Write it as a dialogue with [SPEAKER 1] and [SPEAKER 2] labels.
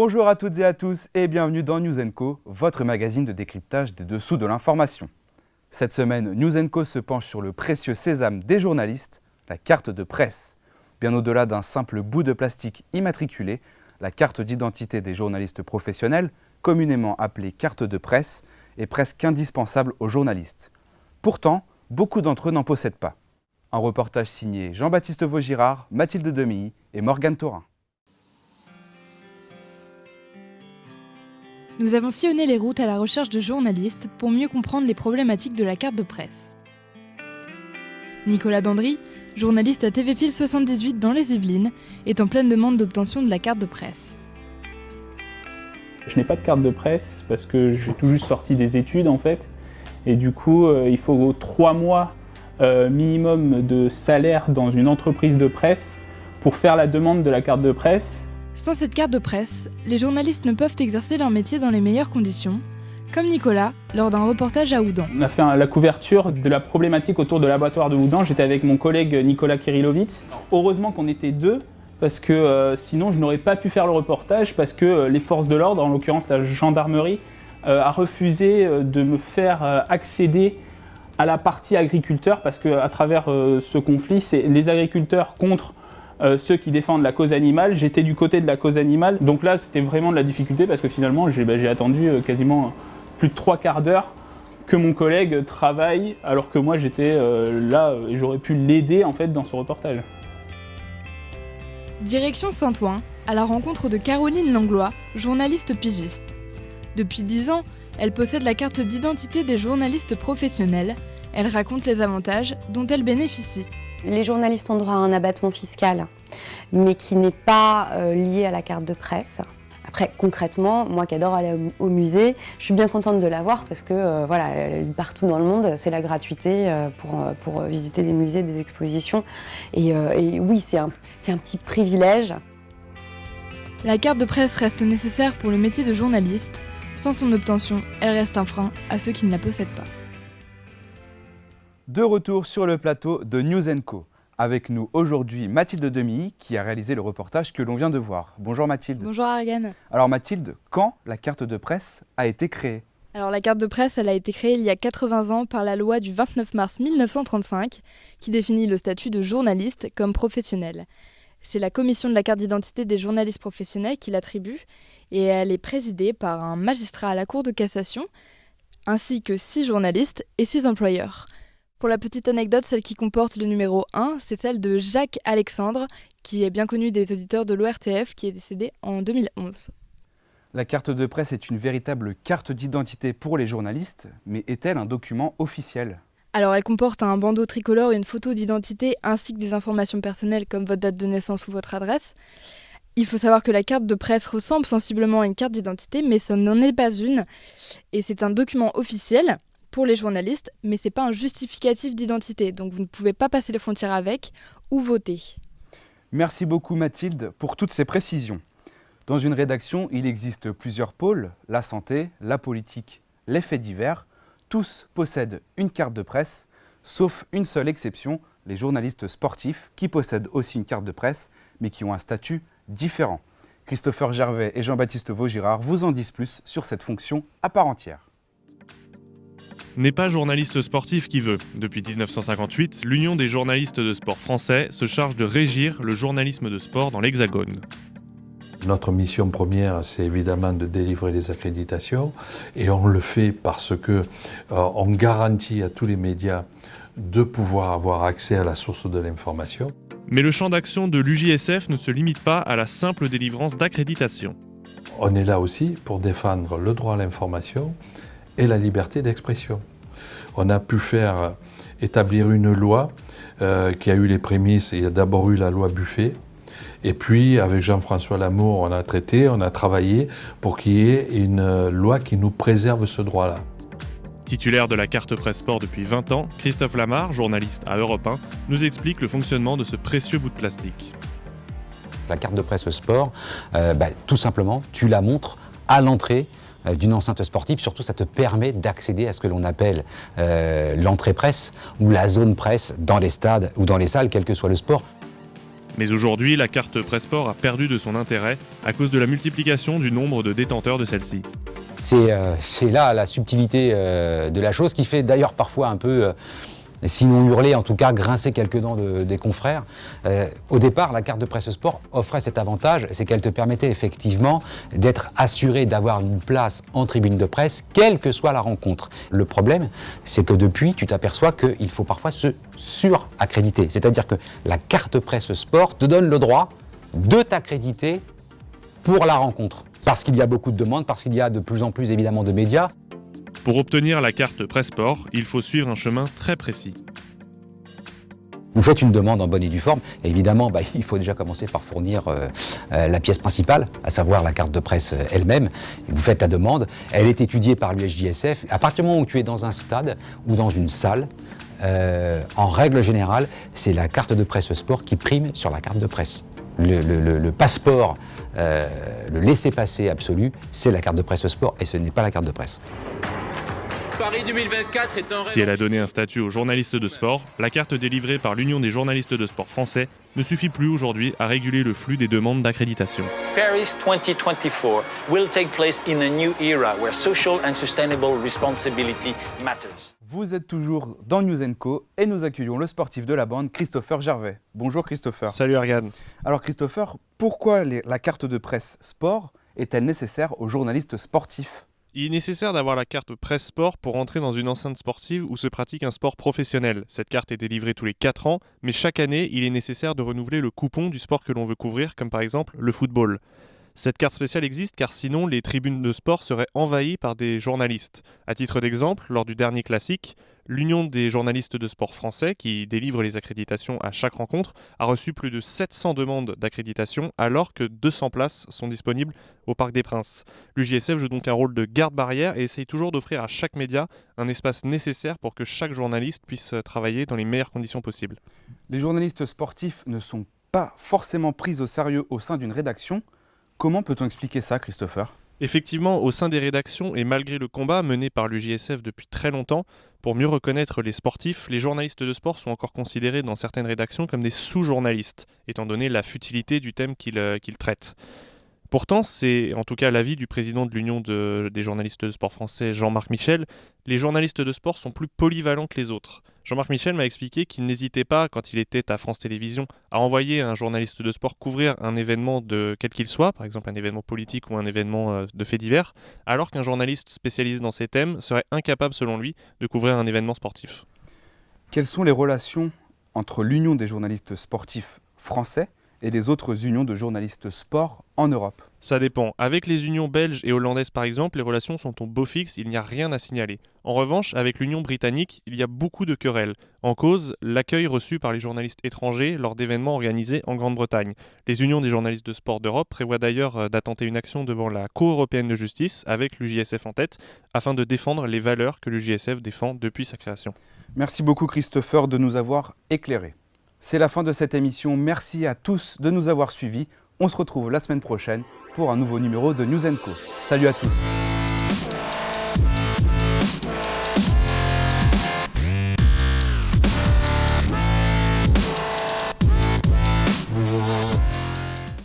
[SPEAKER 1] Bonjour à toutes et à tous et bienvenue dans News & Co, votre magazine de décryptage des dessous de l'information. Cette semaine, News & Co se penche sur le précieux sésame des journalistes, la carte de presse. Bien au-delà d'un simple bout de plastique immatriculé, la carte d'identité des journalistes professionnels, communément appelée carte de presse, est presque indispensable aux journalistes. Pourtant, beaucoup d'entre eux n'en possèdent pas. Un reportage signé Jean-Baptiste Vaugirard, Mathilde Demilly et Morgane Thorin.
[SPEAKER 2] Nous avons sillonné les routes à la recherche de journalistes pour mieux comprendre les problématiques de la carte de presse. Nicolas Dandry, journaliste à TV Fil 78 dans les Yvelines, est en pleine demande d'obtention de la carte de presse.
[SPEAKER 3] Je n'ai pas de carte de presse parce que je suis tout juste sorti des études en fait. Et du coup, il faut 3 mois minimum de salaire dans une entreprise de presse pour faire la demande de la carte de presse.
[SPEAKER 2] Sans cette carte de presse, les journalistes ne peuvent exercer leur métier dans les meilleures conditions, comme Nicolas lors d'un reportage à Houdan.
[SPEAKER 3] On a fait la couverture de la problématique autour de l'abattoir de Houdan. J'étais avec mon collègue Nicolas Kirilovitz. Heureusement qu'on était deux, parce que sinon je n'aurais pas pu faire le reportage, parce que les forces de l'ordre, en l'occurrence la gendarmerie, a refusé de me faire accéder à la partie agriculteur, parce qu'à travers ce conflit, c'est les agriculteurs contre ceux qui défendent la cause animale. J'étais du côté de la cause animale, donc là c'était vraiment de la difficulté parce que finalement j'ai attendu quasiment plus de 3 quarts d'heure que mon collègue travaille alors que moi j'étais là et j'aurais pu l'aider en fait dans ce reportage.
[SPEAKER 2] Direction Saint-Ouen, à la rencontre de Caroline Langlois, journaliste pigiste. Depuis 10 ans, elle possède la carte d'identité des journalistes professionnels. Elle raconte les avantages dont elle bénéficie.
[SPEAKER 4] Les journalistes ont droit à un abattement fiscal, mais qui n'est pas lié à la carte de presse. Après, concrètement, moi qui adore aller au musée, je suis bien contente de l'avoir parce que voilà, partout dans le monde, c'est la gratuité pour visiter des musées, des expositions. Et oui, c'est un petit privilège.
[SPEAKER 2] La carte de presse reste nécessaire pour le métier de journaliste. Sans son obtention, elle reste un frein à ceux qui ne la possèdent pas.
[SPEAKER 1] De retour sur le plateau de News & Co. Avec nous aujourd'hui Mathilde Demilly qui a réalisé le reportage que l'on vient de voir. Bonjour Mathilde.
[SPEAKER 2] Bonjour Argan.
[SPEAKER 1] Alors Mathilde, quand la carte de presse a été créée ?
[SPEAKER 2] Alors la carte de presse, elle a été créée il y a 80 ans par la loi du 29 mars 1935 qui définit le statut de journaliste comme professionnel. C'est la commission de la carte d'identité des journalistes professionnels qui l'attribue et elle est présidée par un magistrat à la Cour de cassation ainsi que 6 journalistes et 6 employeurs. Pour la petite anecdote, celle qui comporte le numéro 1, c'est celle de Jacques Alexandre, qui est bien connu des auditeurs de l'ORTF, qui est décédé en 2011.
[SPEAKER 1] La carte de presse est une véritable carte d'identité pour les journalistes, mais est-elle un document officiel ?
[SPEAKER 2] Alors elle comporte un bandeau tricolore et une photo d'identité, ainsi que des informations personnelles comme votre date de naissance ou votre adresse. Il faut savoir que la carte de presse ressemble sensiblement à une carte d'identité, mais ça n'en est pas une. Et c'est un document officiel pour les journalistes, mais ce n'est pas un justificatif d'identité, donc vous ne pouvez pas passer les frontières avec ou voter.
[SPEAKER 1] Merci beaucoup Mathilde pour toutes ces précisions. Dans une rédaction, il existe plusieurs pôles, la santé, la politique, les faits divers. Tous possèdent une carte de presse, sauf une seule exception, les journalistes sportifs qui possèdent aussi une carte de presse, mais qui ont un statut différent. Christopher Gervais et Jean-Baptiste Vaugirard vous en disent plus sur cette fonction à part entière.
[SPEAKER 5] N'est pas journaliste sportif qui veut. Depuis 1958, l'Union des journalistes de sport français se charge de régir le journalisme de sport dans l'Hexagone.
[SPEAKER 6] Notre mission première, c'est évidemment de délivrer les accréditations et on le fait parce que on garantit à tous les médias de pouvoir avoir accès à la source de l'information.
[SPEAKER 5] Mais le champ d'action de l'UJSF ne se limite pas à la simple délivrance d'accréditation.
[SPEAKER 6] On est là aussi pour défendre le droit à l'information et la liberté d'expression. On a pu faire établir une loi qui a eu les prémices. Il y a d'abord eu la loi Buffet. Et puis, avec Jean-François Lamour, on a travaillé pour qu'il y ait une loi qui nous préserve ce droit-là.
[SPEAKER 5] Titulaire de la carte presse sport depuis 20 ans, Christophe Lamarre, journaliste à Europe 1, nous explique le fonctionnement de ce précieux bout de plastique.
[SPEAKER 7] La carte de presse sport, tout simplement, tu la montres à l'entrée d'une enceinte sportive. Surtout, ça te permet d'accéder à ce que l'on appelle l'entrée presse ou la zone presse dans les stades ou dans les salles, quel que soit le sport.
[SPEAKER 5] Mais aujourd'hui, la carte Presse-Sport a perdu de son intérêt à cause de la multiplication du nombre de détenteurs de celle-ci.
[SPEAKER 7] C'est là la subtilité de la chose qui fait d'ailleurs parfois un peu, sinon hurler, en tout cas grincer quelques dents des confrères. Au départ, la carte de presse sport offrait cet avantage, c'est qu'elle te permettait effectivement d'être assuré d'avoir une place en tribune de presse, quelle que soit la rencontre. Le problème, c'est que depuis, tu t'aperçois qu'il faut parfois se suraccréditer. C'est-à-dire que la carte presse sport te donne le droit de t'accréditer pour la rencontre. Parce qu'il y a beaucoup de demandes, parce qu'il y a de plus en plus évidemment de médias.
[SPEAKER 5] Pour obtenir la carte Presse-Sport, il faut suivre un chemin très précis.
[SPEAKER 7] Vous faites une demande en bonne et due forme, et évidemment il faut déjà commencer par fournir la pièce principale, à savoir la carte de presse elle-même. Vous faites la demande, elle est étudiée par l'USJSF. À partir du moment où tu es dans un stade ou dans une salle, en règle générale, c'est la carte de presse sport qui prime sur la carte de presse. Le passeport, le laissez-passer absolu, c'est la carte de presse sport et ce n'est pas la carte de presse.
[SPEAKER 8] Paris 2024 est un rêve.
[SPEAKER 5] Si elle a donné un statut aux journalistes de sport, la carte délivrée par l'Union des journalistes de sport français ne suffit plus aujourd'hui à réguler le flux des demandes d'accréditation.
[SPEAKER 8] Paris 2024 will take place in a new era where social and sustainable responsibility matters.
[SPEAKER 1] Vous êtes toujours dans News & Co et nous accueillons le sportif de la bande, Christopher Gervais. Bonjour Christopher.
[SPEAKER 9] Salut Argan.
[SPEAKER 1] Alors Christopher, pourquoi la carte de presse sport est-elle nécessaire aux journalistes sportifs ?
[SPEAKER 5] Il est nécessaire d'avoir la carte Presse-Sport pour entrer dans une enceinte sportive où se pratique un sport professionnel. Cette carte est délivrée tous les 4 ans, mais chaque année, il est nécessaire de renouveler le coupon du sport que l'on veut couvrir, comme par exemple le football. Cette carte spéciale existe car sinon les tribunes de sport seraient envahies par des journalistes. À titre d'exemple, lors du dernier classique, l'Union des journalistes de sport français, qui délivre les accréditations à chaque rencontre, a reçu plus de 700 demandes d'accréditation alors que 200 places sont disponibles au Parc des Princes. L'UJSF joue donc un rôle de garde-barrière et essaye toujours d'offrir à chaque média un espace nécessaire pour que chaque journaliste puisse travailler dans les meilleures conditions possibles.
[SPEAKER 1] Les journalistes sportifs ne sont pas forcément pris au sérieux au sein d'une rédaction. Comment peut-on expliquer ça, Christopher ?
[SPEAKER 5] Effectivement, au sein des rédactions et malgré le combat mené par l'UJSF depuis très longtemps, pour mieux reconnaître les sportifs, les journalistes de sport sont encore considérés dans certaines rédactions comme des sous-journalistes, étant donné la futilité du thème qu'ils traitent. Pourtant, c'est en tout cas l'avis du président de l'Union des journalistes de sport français, Jean-Marc Michel, les journalistes de sport sont plus polyvalents que les autres. Jean-Marc Michel m'a expliqué qu'il n'hésitait pas, quand il était à France Télévisions, à envoyer un journaliste de sport couvrir un événement de quel qu'il soit, par exemple un événement politique ou un événement de faits divers, alors qu'un journaliste spécialisé dans ces thèmes serait incapable, selon lui, de couvrir un événement sportif.
[SPEAKER 1] Quelles sont les relations entre l'Union des journalistes sportifs français et les autres unions de journalistes sport en Europe ?
[SPEAKER 5] Ça dépend. Avec les unions belges et hollandaises par exemple, les relations sont au beau fixe, il n'y a rien à signaler. En revanche, avec l'union britannique, il y a beaucoup de querelles. En cause, l'accueil reçu par les journalistes étrangers lors d'événements organisés en Grande-Bretagne. Les unions des journalistes de sport d'Europe prévoient d'ailleurs d'attenter une action devant la Cour européenne de justice, avec l'UJSF en tête, afin de défendre les valeurs que l'UJSF défend depuis sa création.
[SPEAKER 1] Merci beaucoup Christopher de nous avoir éclairés. C'est la fin de cette émission, merci à tous de nous avoir suivis. On se retrouve la semaine prochaine pour un nouveau numéro de News & Co. Salut à tous.